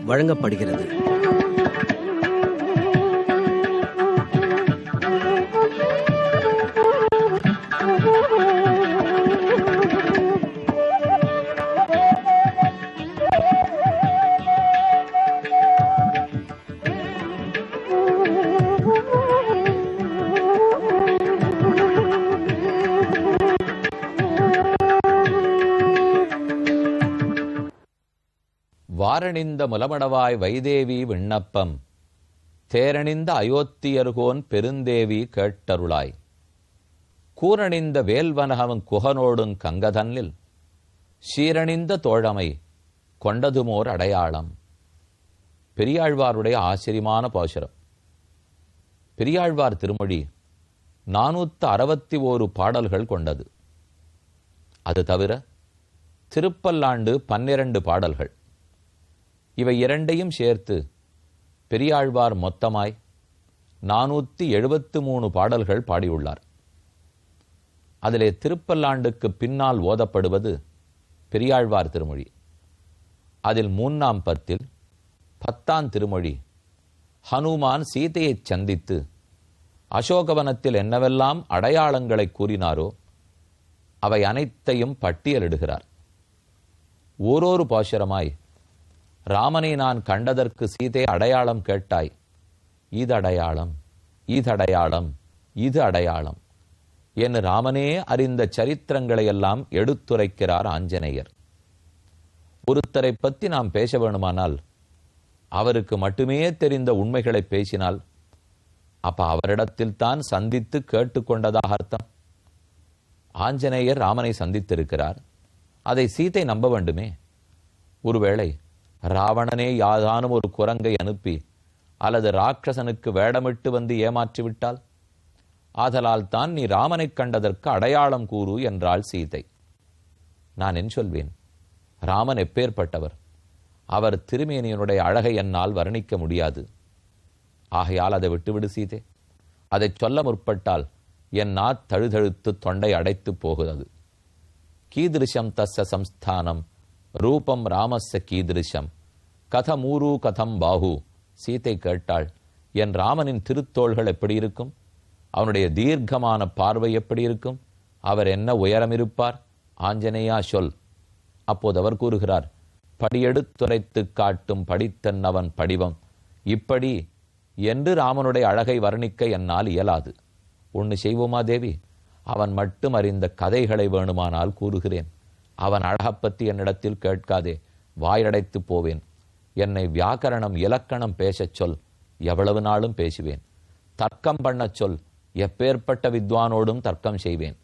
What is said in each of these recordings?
வழங்கப்படுகிறது. வாரணிந்த முலமடவாய் வைதேவி விண்ணப்பம் தேரணிந்த அயோத்தியர்கோன் பெருந்தேவி கேட்டருளாய் கூரணிந்த வேல்வனகவன் குகனோடுங் கங்கதன்னில் சீரணிந்த தோழமை கொண்டதுமோர் அடையாளம். பெரியாழ்வாருடைய ஆச்சரியமான பாசுரம். பெரியாழ்வார் திருமொழி 461 பாடல்கள் கொண்டது. அது தவிர திருப்பல்லாண்டு 12 பாடல்கள். இவை இரண்டையும் சேர்த்து பெரியாழ்வார் மொத்தமாய் 473 பாடல்கள் பாடியுள்ளார். அதிலே திருப்பல்லாண்டுக்கு பின்னால் ஓதப்படுவது பெரியாழ்வார் திருமொழி. அதில் 3ஆம் பத்தில் 10ஆம் திருமொழி ஹனுமான் சீதையை சந்தித்து அசோகவனத்தில் என்னவெல்லாம் அடையாளங்களை கூறினாரோ அவை அனைத்தையும் பட்டியலிடுகிறார். ஓரொரு பாசுரமாய் ராமனை நான் கண்டதற்கு சீதை அடையாளம் கேட்டாய், இது அடையாளம், இது அடையாளம், இது அடையாளம் என்று ராமனே அறிந்த சரித்திரங்களை எல்லாம் எடுத்துரைக்கிறார் ஆஞ்சநேயர். ஒருத்தரை பற்றி நாம் பேச வேணுமானால் அவருக்கு மட்டுமே தெரிந்த உண்மைகளை பேசினால் அப்ப அவரிடத்தில் தான் சந்தித்து கேட்டுக்கொண்டதாக அர்த்தம். ஆஞ்சநேயர் ராமனை சந்தித்திருக்கிறார், அதை சீதை நம்ப வேண்டுமே. ஒருவேளை ராவணனே யாதானும் ஒரு குரங்கை அனுப்பி அல்லது ராட்சசனுக்கு வேடமிட்டு வந்து ஏமாற்றிவிட்டால், ஆதலால் தான் நீ ராமனை கண்டதற்கு அடையாளம் கூறு என்றாள் சீதை. நான் என்ன சொல்வேன்? ராமன் எப்பேற்பட்டவர்? அவர் திருமேனியனுடைய அழகை என்னால் வர்ணிக்க முடியாது. ஆகையால் அதை விட்டுவிடு சீதை. அதை சொல்ல முற்பட்டால் என் தழுதழுத்து தொண்டை அடைத்து போகிறது. கீதிருஷம் தஸ்ஸ சம்ஸ்தானம் ரூபம் ராமஸ்ய கீதிருஷம் கதமூரு கதம் பாஹு. சீதை கேட்டாள், என் ராமனின் திருத்தோள்கள் எப்படி இருக்கும்? அவனுடைய தீர்க்கமான பார்வை எப்படி இருக்கும்? அவர் என்ன உயரம் இருப்பார்? ஆஞ்சநேயா சொல். அப்போது அவர் கூறுகிறார், படியெடுத்துரைத்து காட்டும் படித்தன் அவன் படிவம். இப்படி என்று ராமனுடைய அழகை வர்ணிக்க என்னால் இயலாது. ஒன்று செய்வோமா தேவி? அவன் மட்டும் அறிந்த கதைகளை வேணுமானால் கூறுகிறேன். அவன் அழகப்பத்தி என்னிடத்தில் கேட்காதே, வாயடைத்து போவேன். என்னை வியாக்கரணம் இலக்கணம் பேசச் சொல், எவ்வளவு நாளும் பேசுவேன். தர்க்கம் பண்ணச் சொல், எப்பேற்பட்ட வித்வானோடும் தர்க்கம் செய்வேன்.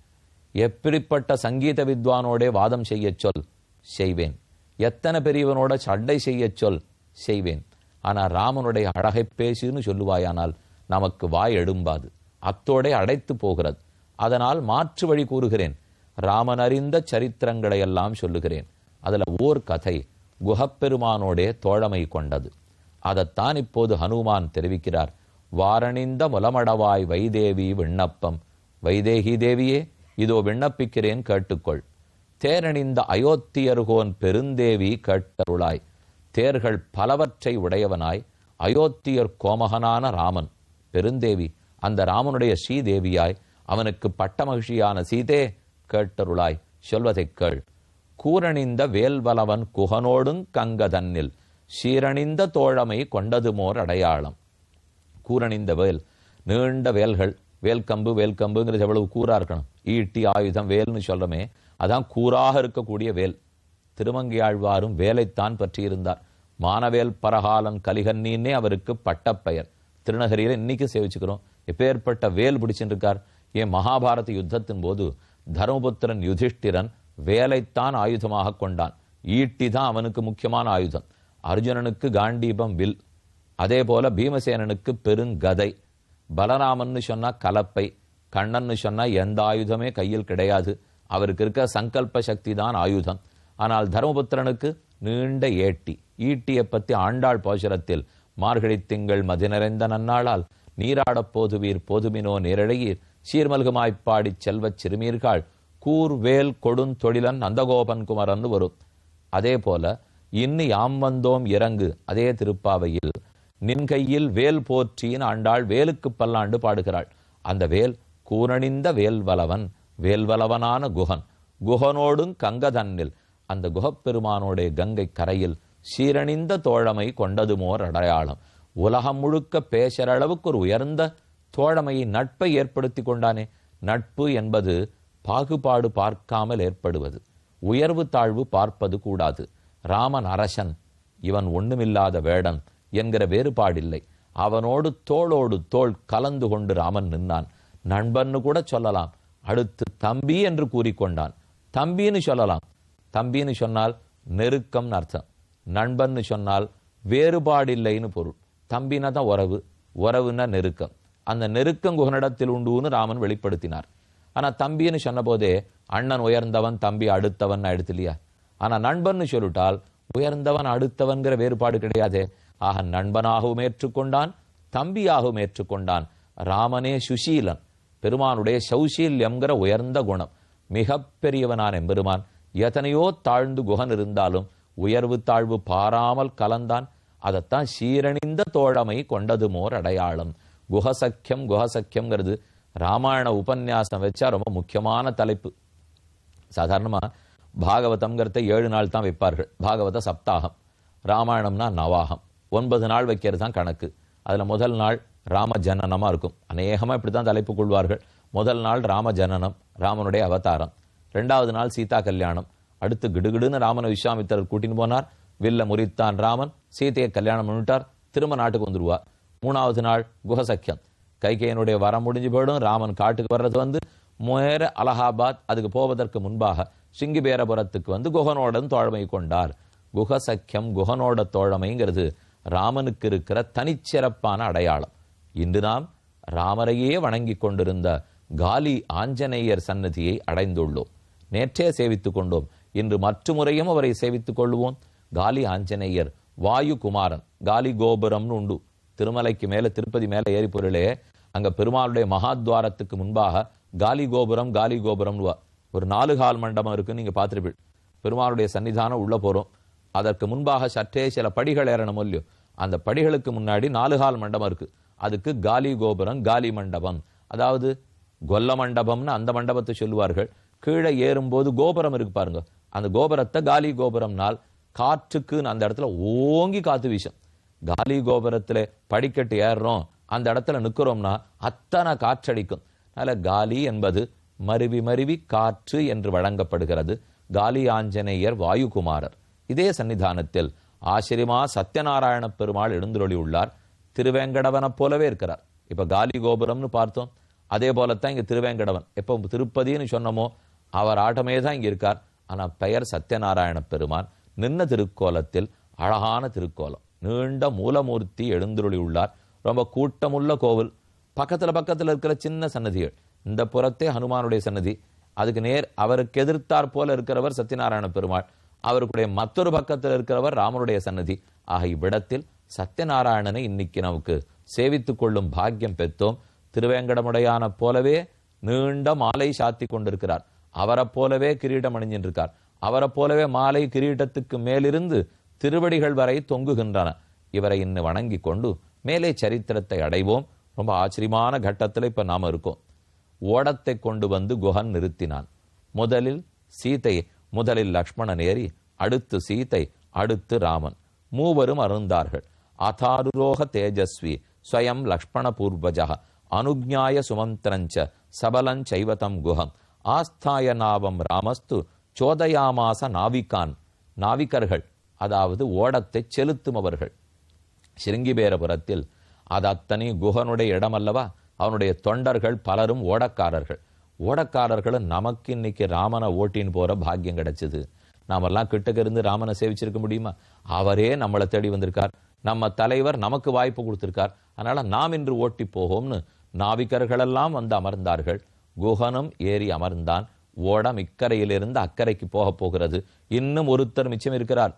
எப்படிப்பட்ட சங்கீத வித்வானோடே வாதம் செய்யச் சொல், செய்வேன். எத்தனை பெரியவனோட சண்டை செய்யச் சொல், செய்வேன். ஆனால் ராமனுடைய அழகை பேசுன்னு சொல்லுவாயானால் நமக்கு வாய் எடும்பாது, அத்தோடே அடைத்து போகிறது. அதனால் மாற்று வழி கூறுகிறேன். ராமன் அறிந்த சரித்திரங்களை எல்லாம் சொல்லுகிறேன். அதுல ஓர் கதை குஹப்பெருமானோடே தோழமை கொண்டது. அதைத்தான் இப்போது ஹனுமான் தெரிவிக்கிறார். வாரணிந்த முலமடவாய் வைதேவி விண்ணப்பம். வைதேகி தேவியே, இதோ விண்ணப்பிக்கிறேன், கேட்டுக்கொள். தேரணிந்த அயோத்தியர்கோன் பெருந்தேவி கேட்டருளாய். தேர்கள் பலவற்றை உடையவனாய் அயோத்தியர் கோமகனான ராமன் பெருந்தேவி, அந்த ராமனுடைய ஸ்ரீதேவியாய் அவனுக்கு பட்டமகிழ்ச்சியான சீதே கேட்டருளாய், சொல்வதைக் கேள். கூரணிந்த வேல்வலவன் குகனோடுங் கங்கதன்னில் சீரணிந்த தோழமை கொண்டதுமோர் அடையாளம். கூரணிந்த வேல், நீண்ட வேல்கள், வேல்கம்பு வேல்கம்புங்கிறது எவ்வளவு கூறா இருக்கணும். ஈட்டி ஆயுதம் வேல்னு சொல்றமே, அதான் கூறாக இருக்கக்கூடிய வேல். திருமங்கையாழ்வாரும் வேலைத்தான் பற்றியிருந்தார். மானவேல் பரகாலன் கலிகன்னீன்னே அவருக்கு பட்டப்பெயர். திருநகரியில இன்னைக்கு சேவிச்சுக்கிறோம். எப்பேற்பட்ட வேல் பிடிச்சிருக்கார். ஏன் மகாபாரத யுத்தத்தின் போது தர்மபுத்திரன் யுதிஷ்டிரன் வேலைத்தான் ஆயுதமாக கொண்டான். ஈட்டி தான் அவனுக்கு முக்கியமான ஆயுதம். அர்ஜுனனுக்கு காண்டீபம் வில், அதே போல பீமசேனனுக்கு பெருங்கதை, பலராமன்னு சொன்னா கலப்பை, கண்ணன்னு சொன்னா எந்த ஆயுதமே கையில் கிடையாது. அவருக்கு இருக்க சங்கல்ப சக்தி தான் ஆயுதம். ஆனால் தர்மபுத்திரனுக்கு நீண்ட ஏட்டி. ஈட்டியை பற்றி ஆண்டாள் பாசுரத்தில் மார்கழி திங்கள் மதி நிறைந்த நன்னாளால் நீராடப் போதுவீர் போதுமினோ நேரழகீர் சீர்மல்குமாய்ப்பாடி செல்வச் சிறுமீர்கள் கூர் வேல் கொடுந்தொழிலன் நந்தகோபன் குமரன் வரும். அதே போல இன்னி யாம் வந்தோம் இறங்கு. அதே திருப்பாவையில் நின் கையில் வேல் போற்றின்னு ஆண்டாள் வேலுக்கு பல்லாண்டு பாடுகிறாள். அந்த வேல் கூரணிந்த வேல்வலவன், வேல்வலவனான குகன், குகனோடும் கங்கதன்னில், அந்த குகப்பெருமானோடைய கங்கை கரையில் சீரணிந்த தோழமை கொண்டதுமோர் அடையாளம். உலகம் முழுக்க பேசுற அளவுக்கு ஒரு உயர்ந்த தோழமையை, நட்பை ஏற்படுத்தி கொண்டானே. நட்பு என்பது பாகுபாடு பார்க்காமல் ஏற்படுவது, உயர்வு தாழ்வு பார்ப்பது கூடாது. ராமன் அரசன், இவன் ஒண்ணுமில்லாத வேடன் என்கிற வேறுபாடில்லை. அவனோடு தோளோடு தோள் கலந்து கொண்டு ராமன் நின்னான். நண்பன்னு கூட சொல்லலாம். அடுத்து தம்பி என்று கூறிக்கொண்டான். தம்பின்னு சொல்லலாம். தம்பின்னு சொன்னால் நெருக்கம் அர்த்தம். நண்பன்னு சொன்னால் வேறுபாடில்லைன்னு பொருள். தம்பினா தான் உறவு, உறவுன்னா நெருக்கம். அந்த நெருக்கம் குகனிடத்தில் உண்டுன்னு ராமன் வெளிப்படுத்தினார். ஆனா தம்பின்னு சொன்ன போதே அண்ணன் உயர்ந்தவன், தம்பி அடுத்தவன் ஆயிடுத்து இல்லையா? ஆனா நண்பன்னு சொல்லிட்டால் உயர்ந்தவன் அடுத்தவன்கிற வேறுபாடு கிடையாதே. ஆக நண்பனாகவும் ஏற்றுக்கொண்டான், தம்பியாகவும் ஏற்றுக்கொண்டான். ராமனே சுசீலன், பெருமானுடைய சௌசீல்யம்ங்கிற உயர்ந்த குணம். மிக பெரியவனான எம்பெருமான் எத்தனையோ தாழ்ந்து குகன் இருந்தாலும் உயர்வு தாழ்வு பாராமல் கலந்தான். அதைத்தான் சீரணிந்த தோழமை கொண்டதுமோர் அடையாளம். குஹசக்கியம், குஹசக்கியம்ங்கிறது ராமாயண உபன்யாசம் வச்சா ரொம்ப முக்கியமான தலைப்பு. சாதாரணமா பாகவதம்ங்கிறத 7 நாள் தான் வைப்பார்கள். பாகவத சப்தாகம். ராமாயணம்னா நவாகம், 9 நாள் வைக்கிறது தான் கணக்கு. அதுல முதல் நாள் ராம ஜனனமா இருக்கும். அநேகமா இப்படித்தான் தலைப்பு கொள்வார்கள். முதல் நாள் ராம ஜனனம், ராமனுடைய அவதாரம். 2வது நாள் சீதா கல்யாணம். அடுத்து கிடுகிடுன்னு ராமனை விஸ்வாமித்திரர் கூட்டின்னு போனார். வில்ல முறித்தான் ராமன், சீதையை கல்யாணம் பண்ணிட்டார், திரும்ப நாட்டுக்கு வந்துருவார். 3வது நாள் குஹசக்கியம், கைகேயனுடைய வரம் முடிஞ்சு போயிடும். ராமன் காட்டுக்கு வர்றது வந்து நேர அலகாபாத், அதுக்கு போவதற்கு முன்பாக சிங்கிபேரபுரத்துக்கு வந்து குகனோடன் தோழமை கொண்டார். குஹசக்கியம், குகனோட தோழமைங்கிறது ராமனுக்கு இருக்கிற தனிச்சிறப்பான அடையாளம். இன்று நாம் ராமரையே வணங்கி கொண்டிருந்த காலி ஆஞ்சநேயர் சன்னதியை அடைந்துள்ளோம். நேற்றே சேவித்துக் கொண்டோம். இன்று மற்றுமுறையும் அவரை சேவித்துக் கொள்வோம். காலி ஆஞ்சநேயர் வாயு குமாரன். காலி கோபுரம்னு உண்டு. திருமலைக்கு மேல, திருப்பதி மேல ஏறி பொருளே, அங்க பெருமாளுடைய மகாத்வாரத்துக்கு முன்பாக காலி கோபுரம், காலி கோபுரம் ஒரு 4 கால் மண்டபம் இருக்குன்னு நீங்க பார்த்திருப்பீங்க. பெருமாளுடைய சன்னிதானம் உள்ள போறோம். அதற்கு முன்பாக சற்றே சில படிகள் ஏறணும் இல்லையோ, அந்த படிகளுக்கு முன்னாடி 4 கால் மண்டபம் இருக்கு. அதுக்கு காலி கோபுரம், காலி மண்டபம், அதாவது கொல்ல மண்டபம்னு அந்த மண்டபத்தை சொல்லுவார்கள். கீழே ஏறும்போது கோபுரம் இருக்கு பாருங்க, அந்த கோபுரத்தை காலி கோபுரம்னால் காற்றுக்குன்னு அந்த இடத்துல ஓங்கி காத்து வீசும். காலி கோபுரத்துல படிக்கட்டு ஏறுறோம், அந்த இடத்துல நிற்கிறோம்னா அத்தனை காற்றடிக்கும். அதனால காலி என்பது மருவி மருவி காற்று என்று வழங்கப்படுகிறது. காலி ஆஞ்சநேயர் வாயுகுமாரர். இதே சன்னிதானத்தில் ஆச்சரியமா சத்யநாராயண பெருமாள் எழுந்தருளி உள்ளார். திருவேங்கடவனை போலவே இருக்கிறார். இப்ப காலி கோபுரம்னு பார்த்தோம், அதே போலத்தான் இங்க திருவேங்கடவன். எப்போ திருப்பதின்னு சொன்னமோ அவர் ஆட்டமே தான் இங்க இருக்கார். ஆனா பெயர் சத்யநாராயண பெருமான். நின்ன திருக்கோலத்தில் அழகான திருக்கோலம், நீண்ட மூலமூர்த்தி எழுந்தருளி உள்ளார். ரொம்ப கூட்டமுள்ள கோவில். பக்கத்துல இருக்கிற சின்ன சன்னதிகள். இந்த புறத்தே ஹனுமானுடைய சன்னதி, அதுக்கு நேர் அவருக்கு எதிர்த்தாற் போல இருக்கிறவர் சத்யநாராயண பெருமாள், அவருடைய மற்றொரு பக்கத்தில் இருக்கிறவர் ராமனுடைய சன்னதி. ஆக இவ்விடத்தில் சத்யநாராயணனை இன்னைக்கு நமக்கு சேவித்துக் கொள்ளும் பாக்கியம் பெற்றோம். திருவேங்கடமுடையான போலவே நீண்ட மாலை சாத்தி கொண்டிருக்கிறார். அவரை போலவே கிரீடம் அணிஞ்சின்றிருக்கார். அவரை போலவே மாலை கிரீடத்துக்கு மேலிருந்து திருவடிகள் வரை தொங்குகின்றன. இவரை இன்னும் வணங்கி கொண்டு மேலே சரித்திரத்தை அடைவோம். ரொம்ப ஆச்சரியமான கட்டத்தில் இப்ப நாம இருக்கோம். ஓடத்தை கொண்டு வந்து குகன் நிறுத்தினான். முதலில் லக்ஷ்மணன் ஏறி, அடுத்து சீதை, அடுத்து ராமன். மூவரும் அருந்தார்கள். அதாருரோக தேஜஸ்வி ஸ்வயம் லக்ஷ்மண பூர்வஜ அனுஜ்ஞாய சுமந்திரஞ்ச சபலஞ்சைவதம் குஹம் ஆஸ்தாய நாவம் ராமஸ்து சோதயாமாச நாவிகான். நாவிகர்கள் அதாவது ஓடத்தை செலுத்துமவர்கள். சிருங்கிபேரபுரத்தில் அது அத்தனை குகனுடைய இடம் அல்லவா? அவனுடைய தொண்டர்கள் பலரும் ஓடக்காரர்கள். ஓடக்காரர்களும் நமக்கு இன்னைக்கு ராமனை ஓட்டின்னு போற பாக்கியம் கிடைச்சது. நாமெல்லாம் கிட்டக்க இருந்து ராமனை சேவிச்சிருக்க முடியுமா? அவரே நம்மளை தேடி வந்திருக்கார். நம்ம தலைவர் நமக்கு வாய்ப்பு கொடுத்திருக்கார். அதனால நாம் இன்று ஓட்டி போவோம்னு நாவிகர்களெல்லாம் வந்து அமர்ந்தார்கள். குகனும் ஏறி அமர்ந்தான். ஓடம் இக்கரையிலிருந்து அக்கறைக்கு போக போகிறது. இன்னும் ஒருத்தர் மிச்சம் இருக்கிறார்.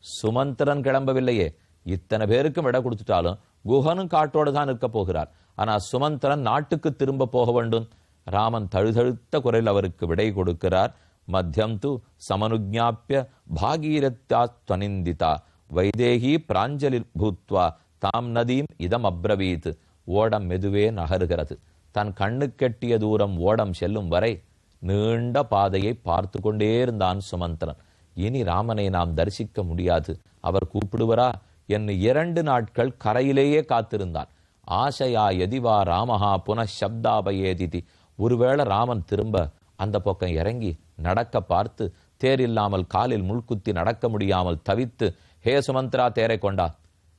சுமந்திரன் கிளம்பவில்லையே. இத்தனை பேருக்கும் விட கொடுத்துட்டாலும் குகனும் காட்டோடு தான் இருக்க போகிறார். ஆனா சுமந்திரன் நாட்டுக்கு திரும்ப போக வேண்டும். ராமன் தழுதழுத்த குரலில் அவருக்கு விடை கொடுக்கிறார். மத்தியம் து சமனுஜாப்பிய பாகீரத்யாத்வனிந்திதா வைதேகி பிராஞ்சலில் பூத்வா தாம் நதீம் இதம் அப்ரவீத். ஓடம் மெதுவே நகருகிறது. தன் கண்ணு கெட்டிய தூரம் ஓடம் செல்லும் வரை நீண்ட பாதையை பார்த்து கொண்டே இருந்தான் சுமந்திரன். இனி ராமனை நாம் தரிசிக்க முடியாது, அவர் கூப்பிடுவரா என்று 2 நாட்கள் கரையிலேயே காத்திருந்தான். ஆசையா எதிவா ராமஹா புனഃசப்தாபயேதிதி. ஒருவேளை ராமன் திரும்ப அந்த பக்கம் இறங்கி நடக்க பார்த்து தேர் இல்லாமல் காலில் முள்குத்தி நடக்க முடியாமல் தவித்து, ஹே சுமந்திரா தேரை கொண்டா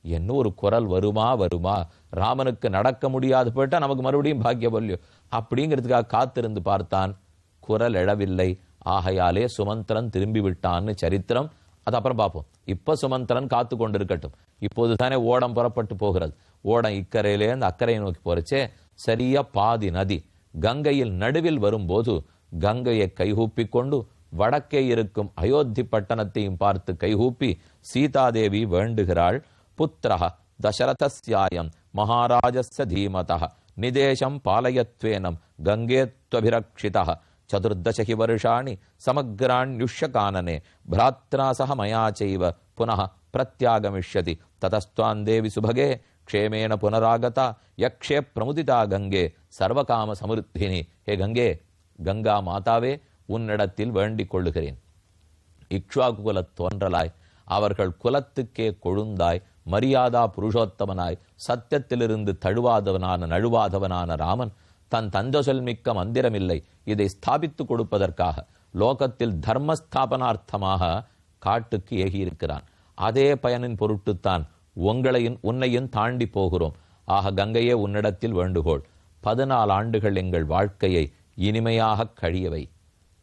என்ன ஒரு குரல் வருமா வருமா, ராமனுக்கு நடக்க முடியாது போயிட்டா நமக்கு மறுபடியும் பாக்கியவல்லியோ அப்படிங்கிறதுக்காக காத்திருந்து பார்த்தான். குரல் எழவில்லை. ஆகையாலே சுமந்திரன் திரும்பி விட்டான்னு சரித்திரம். அது அப்புறம் பார்ப்போம். இப்ப சுமந்திரன் காத்து கொண்டிருக்கட்டும். இப்போதுதானே ஓடம் புறப்பட்டு போகிறது. ஓடம் இக்கரையிலேருந்து அக்கறையை நோக்கி போறச்சே சரியா பாதி நதி கங்கையில் நடுவில் வரும்போது கங்கையை கைகூப்பி கொண்டு வடக்கே இருக்கும் அயோத்தி பட்டணத்தையும் பார்த்து கைகூப்பி சீதாதேவி வேண்டுகிறாள். புத்திரஹ தசரதஸ்யாயம் மகாராஜஸ்ய தீமதஹ நிதேசம் பாலயத்வேனம் கங்கேத்வபிரக்ஷிதஹ சதுர்தசஹி வருஷாணி சமக்ராண்யுஷ்யகானனே பிராத்ரா சஹ மயா சைவ புனः பிரத்யாகமிஷ்யதி ததஸ்த்வான் தேவி சுபகே க்ஷேமேன புனராகதா யக்ஷே பிரமுதிதா கங்கே சர்வகாம சமிருத்தினி. ஹே கங்கே, கங்கா மாதாவே, உன்னிடத்தில் வேண்டிக் கொள்ளுகிறேன். இக்ஷ்வாகு குலத் தோன்றலாய், அவர்கள் குலத்துக்கே கொழுந்தாய், மரியாதா புருஷோத்தமனாய், சத்தியத்திலிருந்து தழுவாதவனான நழுவாதவனான ராமன் தன் தஞ்சொல்மிக்க மந்திரமில்லை இதை ஸ்தாபித்து கொடுப்பதற்காக லோகத்தில் தர்மஸ்தாபனார்த்தமாக காட்டுக்கு ஏகியிருக்கிறான். அதே பயனின் பொருட்டுத்தான் உன்னையும் தாண்டி போகிறோம். ஆக கங்கையே, உன்னிடத்தில் வேண்டுகோள். 14 ஆண்டுகள் எங்கள் வாழ்க்கையை இனிமையாக கழியவை.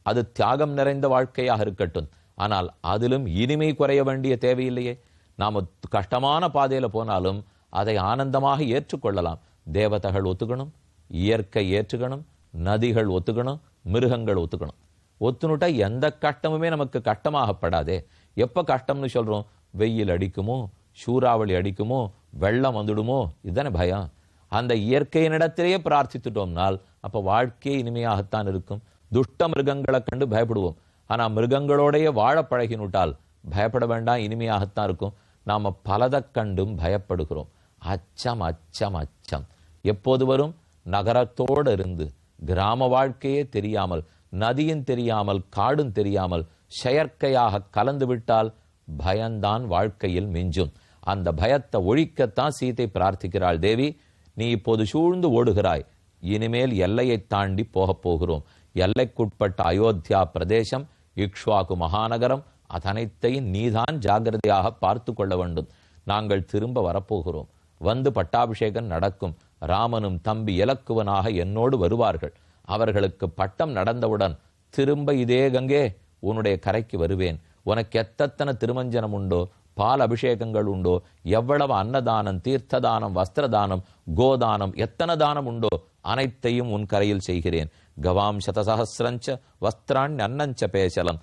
அது தியாகம் நிறைந்த வாழ்க்கையாக இருக்கட்டும். ஆனால் அதிலும் இனிமை குறைய வேண்டிய தேவையில்லையே. நாம கஷ்டமான பாதையில போனாலும் அதை ஆனந்தமாக ஏற்றுக்கொள்ளலாம். தேவதைகள் ஒத்துக்கணும், இயற்கை ஏற்றுக்கணும், நதிகள் ஒத்துக்கணும், மிருகங்கள் ஒத்துக்கணும். ஒத்துனுட்டா எந்த கஷ்டமுமே நமக்கு கஷ்டமாகப்படாதே. எப்ப கஷ்டம்னு சொல்றோம்? வெயில் அடிக்குமோ, சூறாவளி அடிக்குமோ, வெள்ளம் வந்துடுமோ, இதுதானே பயம். அந்த இயற்கையினிடத்திலேயே பிரார்த்தித்துட்டோம்னால் அப்ப வாழ்க்கையே இனிமையாகத்தான் இருக்கும். துஷ்ட மிருகங்களை கண்டு பயப்படுவோம். ஆனா மிருகங்களோடைய வாழ பழகினுட்டால் பயப்பட வேண்டாம், இனிமையாகத்தான் இருக்கும். நாம பலதை கண்டும் பயப்படுகிறோம். அச்சம் அச்சம் அச்சம் எப்போது வரும்? நகரத்தோடு இருந்து கிராம வாழ்க்கையே தெரியாமல், நதியும் தெரியாமல், காடும் தெரியாமல் செயற்கையாக கலந்து விட்டால் பயந்தான் வாழ்க்கையில் மிஞ்சும். அந்த பயத்தை ஒழிக்கத்தான் சீதை பிரார்த்திக்கிறாள். தேவி, நீ இப்போது சூழ்ந்து ஓடுகிறாய், இனிமேல் எல்லையை தாண்டி போகப் போகிறோம். எல்லைக்குட்பட்ட அயோத்தியா பிரதேசம், இக்ஷ்வாகு மகாநகரம், அதனைத்தையும் நீதான் ஜாகிரதையாக பார்த்து கொள்ள வேண்டும். நாங்கள் திரும்ப வரப்போகிறோம். வந்து பட்டாபிஷேகம் நடக்கும். ராமனும் தம்பி இலக்குவனாக என்னோடு வருவார்கள். அவர்களுக்கு பட்டம் நடந்தவுடன் திரும்ப இதே கங்கே உன்னுடைய கரைக்கு வருவேன். உனக்கு எத்தனை திருமஞ்சனம் உண்டோ, பால் அபிஷேகங்கள் உண்டோ, எவ்வளவு அன்னதானம், தீர்த்ததானம், வஸ்திரதானம், கோதானம், எத்தனை தானம் உண்டோ அனைத்தையும் உன் கரையில் செய்கிறேன். கவாம் சதசஹசிரஞ்ச வஸ்திராண் அன்னஞ்ச பேசலம்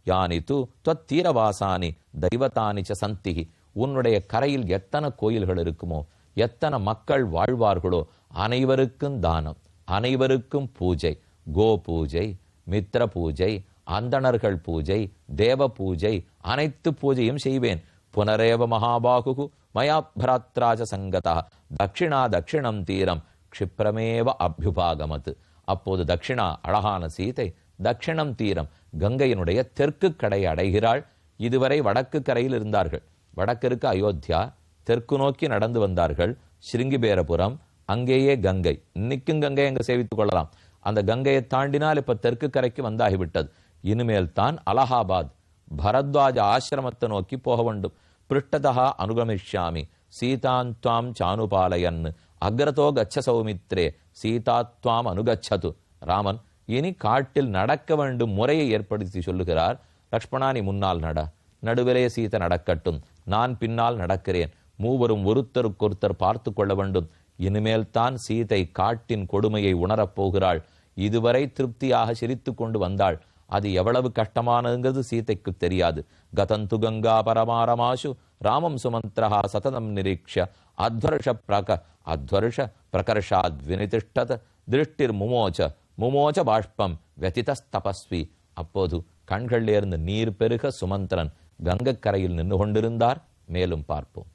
யானித்து தீரவாசானி தெய்வதானி ச சந்திகி. உன்னுடைய கரையில் எத்தனை கோயில்கள் இருக்குமோ, எத்தனை மக்கள் வாழ்வார்களோ அனைவருக்கும் தானம், அனைவருக்கும் பூஜை, கோ பூஜை, மித்ர பூஜை, அந்தணர்கள் பூஜை, தேவ பூஜை, அனைத்து பூஜையும் செய்வேன். புனரேவ மகாபாகு மயா பராத்ராஜ சங்கதா தட்சிணா தட்சிணம் தீரம் க்ஷிப்ரமேவ அபியுபாகமது. அப்போது தட்சிணா அழகான சீதை தட்சிணம் தீரம் கங்கையினுடைய தெற்கு கரையை அடைகிறாள். இதுவரை வடக்கு கரையில் இருந்தார்கள். வடக்கிற்கு அயோத்தியா, தெற்கு நோக்கி நடந்து வந்தார்கள் ஸ்ருங்கிபேரபுரம், அங்கேயே கங்கை. இன்னைக்கும் கங்கை அங்கே சேவித்துக் கொள்ளலாம். அந்த கங்கையை தாண்டினால் இப்ப தெற்கு கரைக்கு வந்தாகிவிட்டது. இனிமேல் தான் அலகாபாத் பரத்வாஜ ஆசிரமத்தை நோக்கி போக வேண்டும். பிருஷ்டதா அனுகமிஷ்யாமி சீதாந்த்வாம் சானுபாலயன் அக்ரதோ கச்ச சௌமித்ரே சீதாத்வாம் அனுகச்சது. ராமன் இனி காட்டில் நடக்க வேண்டும் முறையை ஏற்படுத்தி சொல்லுகிறார். லக்ஷ்மணா, நீ முன்னால் நட, நடுவிலே சீதை நடக்கட்டும், நான் பின்னால் நடக்கிறேன். மூவரும் ஒருத்தருக்கொருத்தர் பார்த்து கொள்ள வேண்டும். இனிமேல் தான் சீதை காட்டின் கொடுமையை உணரப்போகிறாள். இதுவரை திருப்தியாக சிரித்து கொண்டு வந்தாள். அது எவ்வளவு கஷ்டமானதுங்கிறது சீதைக்கு தெரியாது. கதந்து கங்கா பரமாரமாசு ராமம் சுமந்திரஹா சததம் நிரீக்ஷ அத்வர்ஷ பிரகர்ஷாத் வினிதிஷ்டத திருஷ்டிர் முமோச்ச பாஷ்பம் व्यतितस्तपस्वी அப்போது கண்களிலிருந்து நீர் பெருக சுமந்திரன் கங்கைக்கரையில் நின்று கொண்டிருந்தார். மேலும் பார்ப்போம்.